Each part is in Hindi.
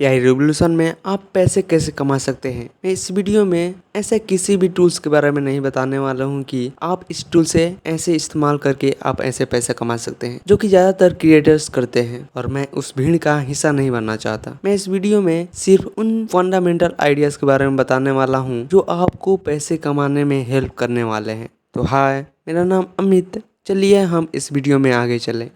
एआई रिवॉल्यूशन में आप पैसे कैसे कमा सकते हैं। मैं इस वीडियो में ऐसे किसी भी टूल्स के बारे में नहीं बताने वाला हूं कि आप इस टूल से ऐसे इस्तेमाल करके आप ऐसे पैसे कमा सकते हैं, जो कि ज़्यादातर क्रिएटर्स करते हैं और मैं उस भीड़ का हिस्सा नहीं बनना चाहता। मैं इस वीडियो में सिर्फ उन फंडामेंटल आइडियाज़ के बारे में बताने वाला हूँ जो आपको पैसे कमाने में हेल्प करने वाले हैं। तो हाय, मेरा नाम अमित। चलिए हम इस वीडियो में आगे चलें।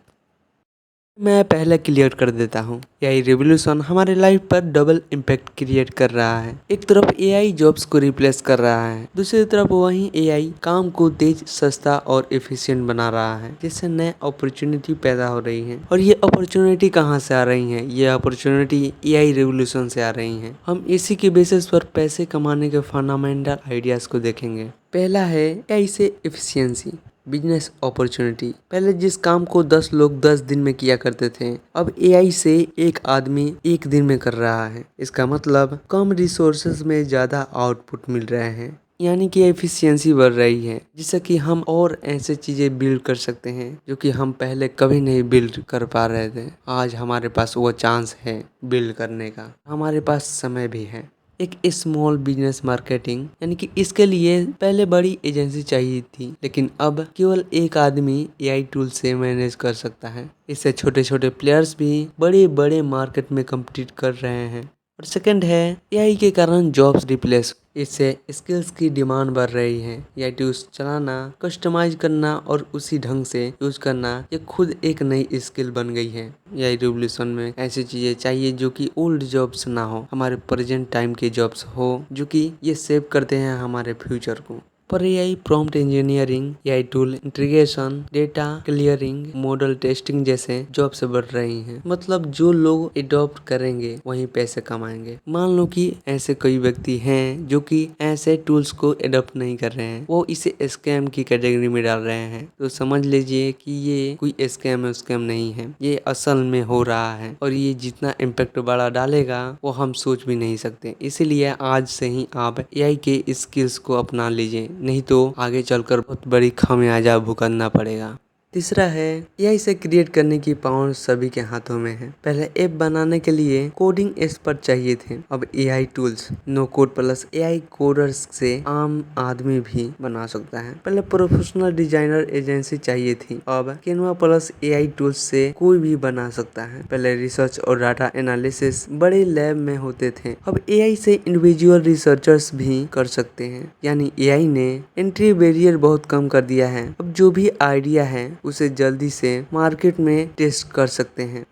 मैं पहले क्लियर कर देता हूँ, एआई रिवॉल्यूशन हमारे लाइफ पर डबल इम्पैक्ट क्रिएट कर रहा है। एक तरफ एआई जॉब्स को रिप्लेस कर रहा है, दूसरी तरफ वहीं एआई काम को तेज, सस्ता और एफिशिएंट बना रहा है, जिससे नए अपॉर्चुनिटी पैदा हो रही है। और ये अपॉर्चुनिटी कहाँ से आ रही है? ये अपॉर्चुनिटी एआई रिवॉल्यूशन से आ रही है। हम इसी के बेसिस पर पैसे कमाने के फंडामेंटल आइडियाज को देखेंगे। पहला है एआई से एफिशिएंसी। Business opportunity. पहले जिस काम को 10 लोग 10 दिन में किया करते थे, अब एआई से एक आदमी एक दिन में कर रहा है। इसका मतलब कम रिसोर्सेज में ज़्यादा आउटपुट मिल रहे हैं, यानी कि एफिशिएंसी बढ़ रही है, जिससे कि हम और ऐसे चीज़ें बिल्ड कर सकते हैं जो कि हम पहले कभी नहीं बिल्ड कर पा रहे थे। आज हमारे पास वो चांस है बिल्ड करने का, हमारे पास समय भी है। एक स्मॉल बिजनेस मार्केटिंग, यानी कि इसके लिए पहले बड़ी एजेंसी चाहिए थी, लेकिन अब केवल एक आदमी एआई टूल से मैनेज कर सकता है। इससे छोटे छोटे प्लेयर्स भी बड़े बड़े मार्केट में कम्पीट कर रहे हैं। और सेकंड है एआई के कारण जॉब्स रिप्लेस। इससे स्किल्स की डिमांड बढ़ रही है। एआई टूल्स चलाना, कस्टमाइज करना और उसी ढंग से यूज करना, ये खुद एक नई स्किल बन गई है। एआई रिवॉल्यूशन में ऐसी चीजें चाहिए जो कि ओल्ड जॉब्स ना हो, हमारे प्रेजेंट टाइम के जॉब्स हो, जो कि ये सेव करते हैं हमारे फ्यूचर को। पर AI prompt engineering, AI tool integration, data clearing, model testing जैसे जॉब से बढ़ रही हैं। मतलब जो लोग एडॉप्ट करेंगे वहीं पैसे कमाएंगे। मान लो कि ऐसे कई व्यक्ति हैं जो कि ऐसे टूल्स को एडॉप्ट नहीं कर रहे हैं, वो इसे स्कैम की कैटेगरी में डाल रहे हैं। तो समझ लीजिए कि ये कोई स्कैम नहीं है, ये असल में हो रहा है और ये जितना इम्पैक्ट बड़ा डालेगा वो हम सोच भी नहीं सकते। इसीलिए आज से ही आप एआई के स्किल्स को अपना लीजिए, नहीं तो आगे चलकर बहुत बड़ी खामियाजा भुगतना पड़ेगा। तीसरा है एआई से क्रिएट करने की पावर सभी के हाथों में है। पहले ऐप बनाने के लिए कोडिंग एक्सपर्ट चाहिए थे, अब AI tools, no code plus AI coders से आम आदमी भी बना सकता है। पहले प्रोफेशनल डिजाइनर एजेंसी चाहिए थी, अब कैनवा प्लस एआई टूल्स से कोई भी बना सकता है। पहले रिसर्च और डाटा एनालिसिस बड़े लैब में होते थे, अब एआई से इंडिविजुअल रिसर्चर्स भी कर सकते हैं। यानी एआई ने एंट्री बैरियर बहुत कम कर दिया है। अब जो भी आइडिया है उसे जल्दी से मार्केट में टेस्ट कर सकते हैं।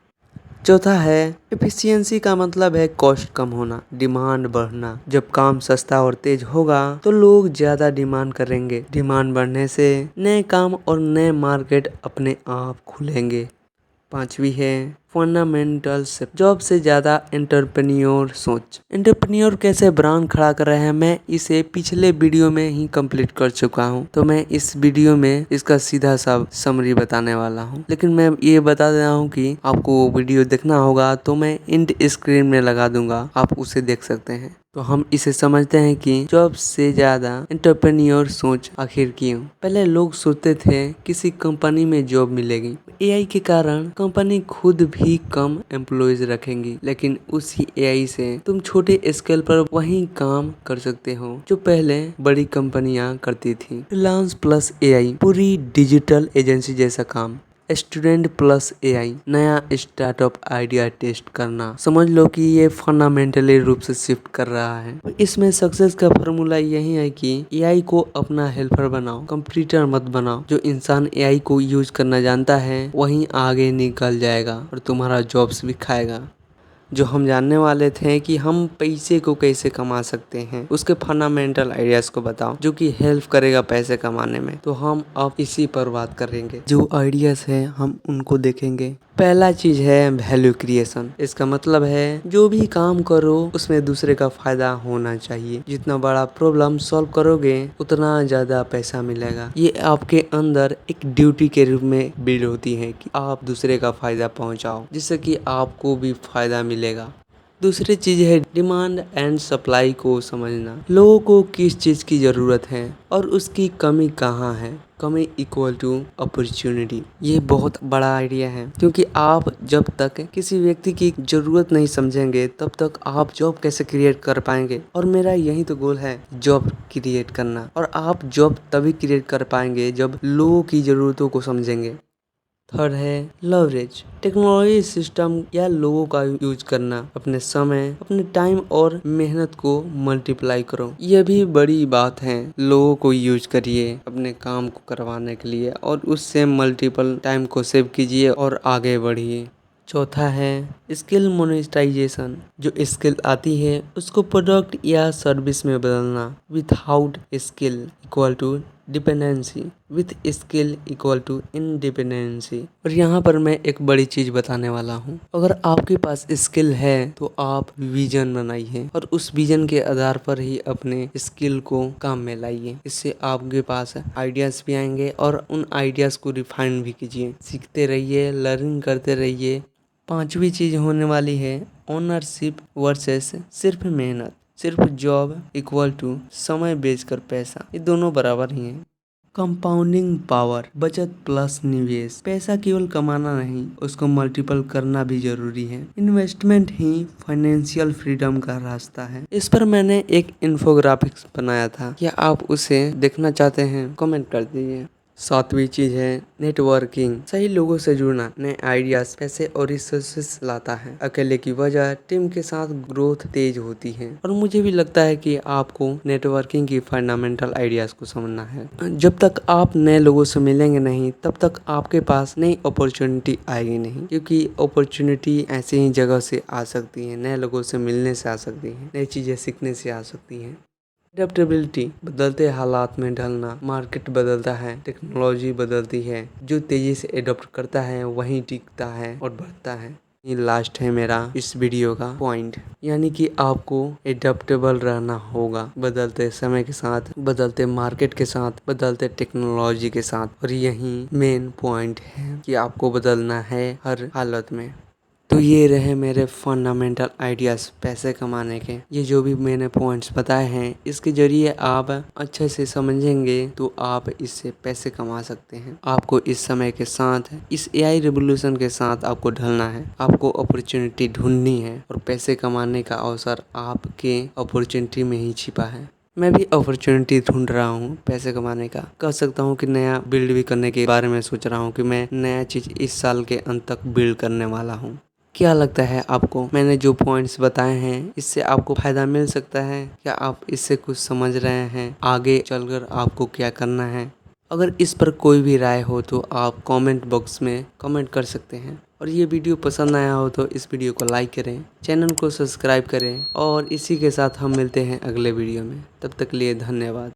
चौथा है एफिशिएंसी का मतलब है कॉस्ट कम होना, डिमांड बढ़ना। जब काम सस्ता और तेज होगा तो लोग ज्यादा डिमांड करेंगे। डिमांड बढ़ने से नए काम और नए मार्केट अपने आप खुलेंगे। पांचवी है फंडामेंटल से जॉब से ज्यादा एंटरप्रेन्योर सोच। एंटरप्रेन्योर कैसे ब्रांड खड़ा कर रहे हैं, मैं इसे पिछले वीडियो में ही कंप्लीट कर चुका हूं, तो मैं इस वीडियो में इसका सीधा सा समरी बताने वाला हूं। लेकिन मैं ये बता दे रहा हूं कि आपको वो वीडियो देखना होगा तो मैं इंड स्क्रीन में लगा दूंगा, आप उसे देख सकते हैं। तो हम इसे समझते हैं कि जॉब से ज्यादा एंटरप्रेन्योर सोच आखिर क्यों। पहले लोग सोचते थे किसी कंपनी में जॉब मिलेगी, एआई के कारण कंपनी खुद भी कम एम्प्लॉयज रखेंगी, लेकिन उसी एआई से तुम छोटे स्केल पर वही काम कर सकते हो जो पहले बड़ी कंपनियां करती थी। फ्रीलांस प्लस एआई, पूरी डिजिटल एजेंसी जैसा काम। स्टूडेंट प्लस एआई, नया स्टार्टअप आइडिया टेस्ट करना। समझ लो कि ये फंडामेंटली रूप से शिफ्ट कर रहा है। इसमें सक्सेस का फॉर्मूला यही है कि एआई को अपना हेल्पर बनाओ, कंप्यूटर मत बनाओ। जो इंसान एआई को यूज करना जानता है वही आगे निकल जाएगा और तुम्हारा जॉब्स भी खाएगा। जो हम जानने वाले थे कि हम पैसे को कैसे कमा सकते हैं, उसके फंडामेंटल आइडियाज को बताओ जो कि हेल्प करेगा पैसे कमाने में। तो हम अब इसी पर बात करेंगे। जो आइडियाज है हम उनको देखेंगे। पहला चीज है वैल्यू क्रिएशन। इसका मतलब है जो भी काम करो उसमें दूसरे का फायदा होना चाहिए। जितना बड़ा प्रॉब्लम सॉल्व करोगे उतना ज्यादा पैसा मिलेगा। ये आपके अंदर एक ड्यूटी के रूप में बिल्ड होती है कि आप दूसरे का फायदा पहुंचाओ, जिससे कि आपको भी फायदा मिलेगा। दूसरी चीज है डिमांड एंड सप्लाई को समझना। लोगों को किस चीज की जरूरत है और उसकी कमी कहाँ है। कमी इक्वल टू अपॉर्चुनिटी। ये बहुत बड़ा आइडिया है, क्योंकि आप जब तक किसी व्यक्ति की जरूरत नहीं समझेंगे तब तक आप जॉब कैसे क्रिएट कर पाएंगे। और मेरा यही तो गोल है, जॉब क्रिएट करना। और आप जॉब तभी क्रिएट कर पाएंगे जब लोगों की जरूरतों को समझेंगे। थर्ड है लवरेज। टेक्नोलॉजी सिस्टम या लोगों का यूज करना। अपने समय, अपने टाइम और मेहनत को मल्टीप्लाई करो। यह भी बड़ी बात है। लोगों को यूज करिए अपने काम को करवाने के लिए और उससे मल्टीपल टाइम को सेव कीजिए और आगे बढ़िए। चौथा है स्किल मोनेटाइजेशन। जो स्किल आती है उसको प्रोडक्ट या सर्विस में बदलना। Without skill equal to dependency, with skill equal to independency. और यहाँ पर मैं एक बड़ी चीज बताने वाला हूँ। अगर आपके पास स्किल है तो आप विजन बनाइए और उस विजन के आधार पर ही अपने स्किल को काम में लाइए। इससे आपके पास आइडियाज भी आएंगे और उन आइडियाज को रिफाइन भी कीजिए। सीखते रहिए, लर्निंग करते रहिए। पांचवी चीज होने वाली है ओनरशिप वर्सेस सिर्फ मेहनत। सिर्फ जॉब इक्वल टू समय बेचकर पैसा, ये दोनों बराबर ही हैं। कंपाउंडिंग पावर, बचत प्लस निवेश। पैसा केवल कमाना नहीं, उसको मल्टीपल करना भी जरूरी है। इन्वेस्टमेंट ही फाइनेंशियल फ्रीडम का रास्ता है। इस पर मैंने एक इन्फोग्राफिक्स बनाया था, क्या आप उसे देखना चाहते हैं? कमेंट कर दीजिए। सातवीं चीज है नेटवर्किंग। सही लोगों से जुड़ना नए आइडियाज, पैसे और रिसोर्सेस लाता है। अकेले की वजह टीम के साथ ग्रोथ तेज होती है। और मुझे भी लगता है कि आपको नेटवर्किंग की फंडामेंटल आइडियाज को समझना है। जब तक आप नए लोगों से मिलेंगे नहीं तब तक आपके पास नई अपॉर्चुनिटी आएगी नहीं, क्योंकि अपॉर्चुनिटी ऐसी ही जगह से आ सकती है, नए लोगों से मिलने से आ सकती है, नई चीजें सीखने से आ सकती है। एडेप्टेबिलिटी, बदलते हालात में ढलना। मार्केट बदलता है, टेक्नोलॉजी बदलती है। जो तेजी से एडॉप्ट करता है वही टिकता है और बढ़ता है। ये लास्ट है मेरा इस वीडियो का पॉइंट, यानी कि आपको एडेप्टेबल रहना होगा बदलते समय के साथ, बदलते मार्केट के साथ, बदलते टेक्नोलॉजी के साथ। और यही मेन पॉइंट है कि आपको बदलना है हर हालत में। तो ये रहे मेरे फंडामेंटल आइडियाज़ पैसे कमाने के। ये जो भी मैंने पॉइंट्स बताए हैं, इसके जरिए आप अच्छे से समझेंगे तो आप इससे पैसे कमा सकते हैं। आपको इस समय के साथ, इस एआई रिवोल्यूशन के साथ आपको ढलना है। आपको अपॉर्चुनिटी ढूंढनी है और पैसे कमाने का अवसर आपके अपॉर्चुनिटी में ही छिपा है। मैं भी अपॉर्चुनिटी ढूंढ रहा हूँ पैसे कमाने का। कह सकता हूँ कि नया बिल्ड भी करने के बारे में सोच रहा हूँ कि मैं नया चीज़ इस साल के अंत तक बिल्ड करने वाला हूँ। क्या लगता है आपको? मैंने जो पॉइंट्स बताए हैं इससे आपको फायदा मिल सकता है? क्या आप इससे कुछ समझ रहे हैं आगे चलकर आपको क्या करना है? अगर इस पर कोई भी राय हो तो आप कमेंट बॉक्स में कमेंट कर सकते हैं। और ये वीडियो पसंद आया हो तो इस वीडियो को लाइक करें, चैनल को सब्सक्राइब करें। और इसी के साथ हम मिलते हैं अगले वीडियो में। तब तक के लिए धन्यवाद।